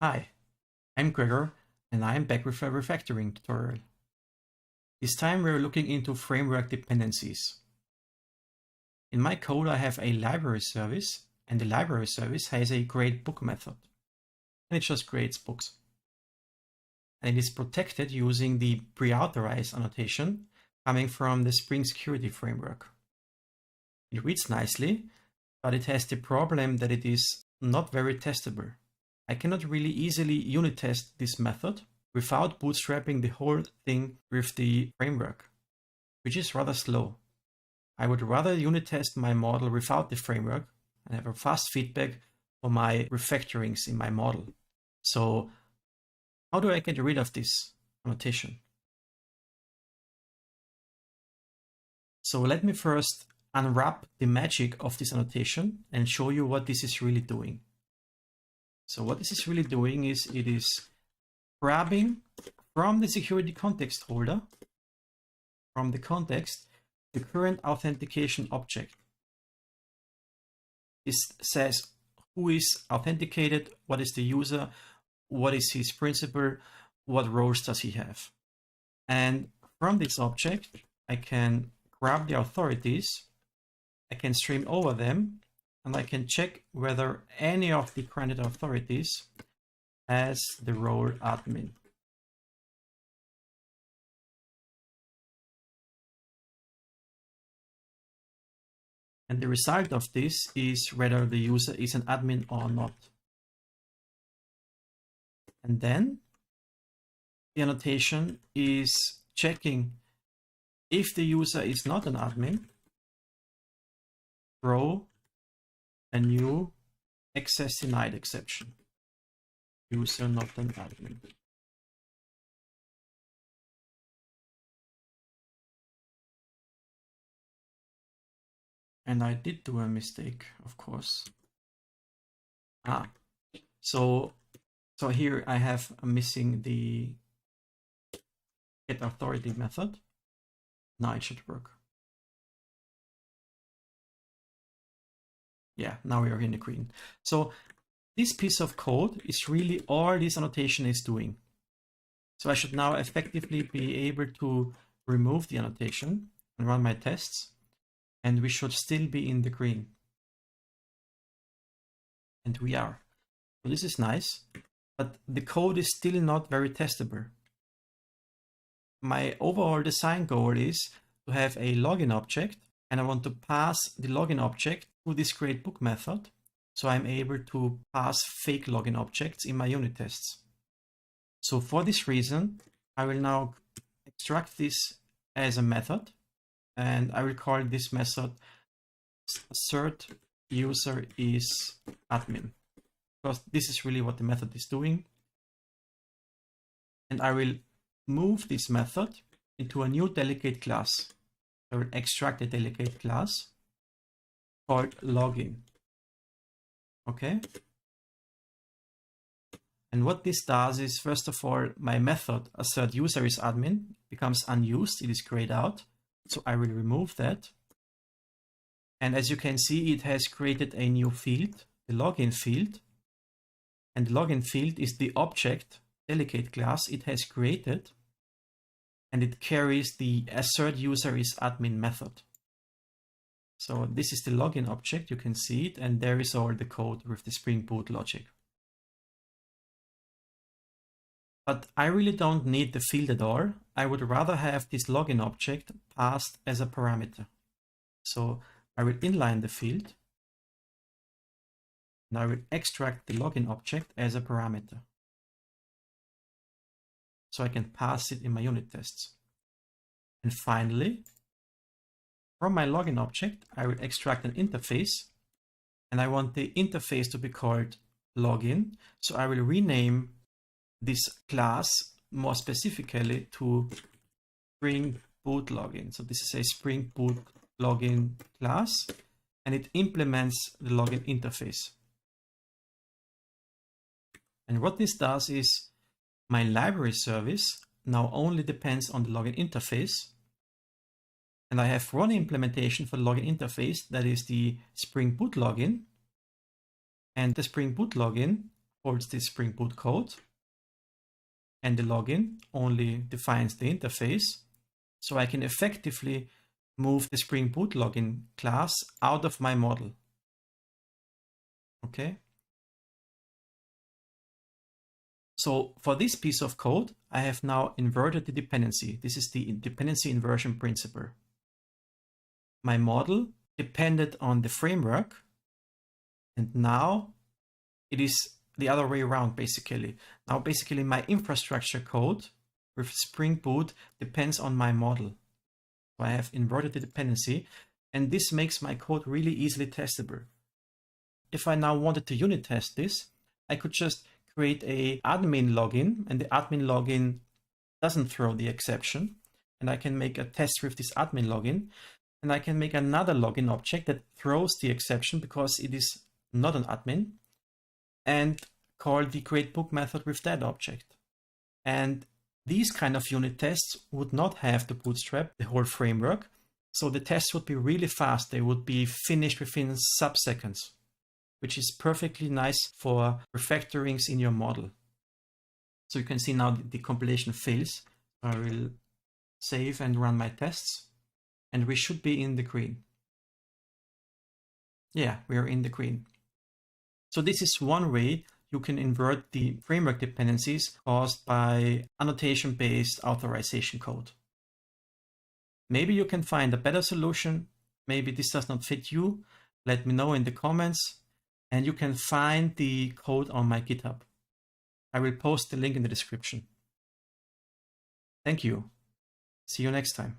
Hi, I'm Gregor and I'm back with a refactoring tutorial. This time we're looking into framework dependencies. In my code I have a library service, and the library service has a create book method. And it just creates books. And it is protected using the pre-authorize annotation coming from the Spring Security framework. It reads nicely, but it has the problem that it is not very testable. I cannot really easily unit test this method without bootstrapping the whole thing with the framework, which is rather slow. I would rather unit test my model without the framework and have a fast feedback for my refactorings in my model. So how do I get rid of this annotation? So let me first unwrap the magic of this annotation and show you what this is really doing. So what this is really doing is it is grabbing from the security context holder, from the context, the current authentication object. This says who is authenticated, what is the user, what is his principal, what roles does he have. And from this object, I can grab the authorities, I can stream over them, and I can check whether any of the granted authorities has the role admin. And the result of this is whether the user is an admin or not. And then the annotation is checking if the user is not an admin, throw a new access denied exception. User not an admin. And I did do a mistake, of course. So here I have missing the get authority method. Now it should work. Yeah, now we are in the green. So this piece of code is really all this annotation is doing. So I should now effectively be able to remove the annotation and run my tests, and we should still be in the green. And we are. So this is nice, but the code is still not very testable. My overall design goal is to have a login object, and I want to pass the login object through this create book method, so I'm able to pass fake login objects in my unit tests. So for this reason, I will now extract this as a method, and I will call this method assert user is admin, because this is really what the method is doing. And I will move this method into a new delegate class. I will extract a delegate class called login. Okay. And what this does is, first of all, my method assert user is admin becomes unused. It is grayed out. So I will remove that. And as you can see, it has created a new field, the login field. And the login field is the object delegate class it has created. And it carries the assert user is admin method. So this is the login object, you can see it, and there is all the code with the Spring Boot logic. But I really don't need the field at all. I would rather have this login object passed as a parameter. So I will inline the field, and I will extract the login object as a parameter, so I can pass it in my unit tests. And finally, from my login object, I will extract an interface, and I want the interface to be called login. So I will rename this class more specifically to Spring Boot login. So this is a Spring Boot login class, and it implements the login interface. And what this does is my library service now only depends on the login interface. And I have one implementation for the login interface, that is the Spring Boot login. And the Spring Boot login holds the Spring Boot code, and the login only defines the interface. So I can effectively move the Spring Boot login class out of my model. Okay. So for this piece of code, I have now inverted the dependency. This is the Dependency Inversion Principle. My model depended on the framework, and now it is the other way around, basically. Now, basically, my infrastructure code with Spring Boot depends on my model. So I have inverted the dependency, and this makes my code really easily testable. If I now wanted to unit test this, I could just create a admin login, and the admin login doesn't throw the exception. And I can make a test with this admin login, and I can make another login object that throws the exception because it is not an admin, and call the createBook method with that object. And these kind of unit tests would not have to bootstrap the whole framework. So the tests would be really fast. They would be finished within sub-seconds, which is perfectly nice for refactorings in your model. So you can see now the compilation fails. I will save and run my tests, and we should be in the green. Yeah, we are in the green. So this is one way you can invert the framework dependencies caused by annotation-based authorization code. Maybe you can find a better solution. Maybe this does not fit you. Let me know in the comments, and you can find the code on my GitHub. I will post the link in the description. Thank you. See you next time.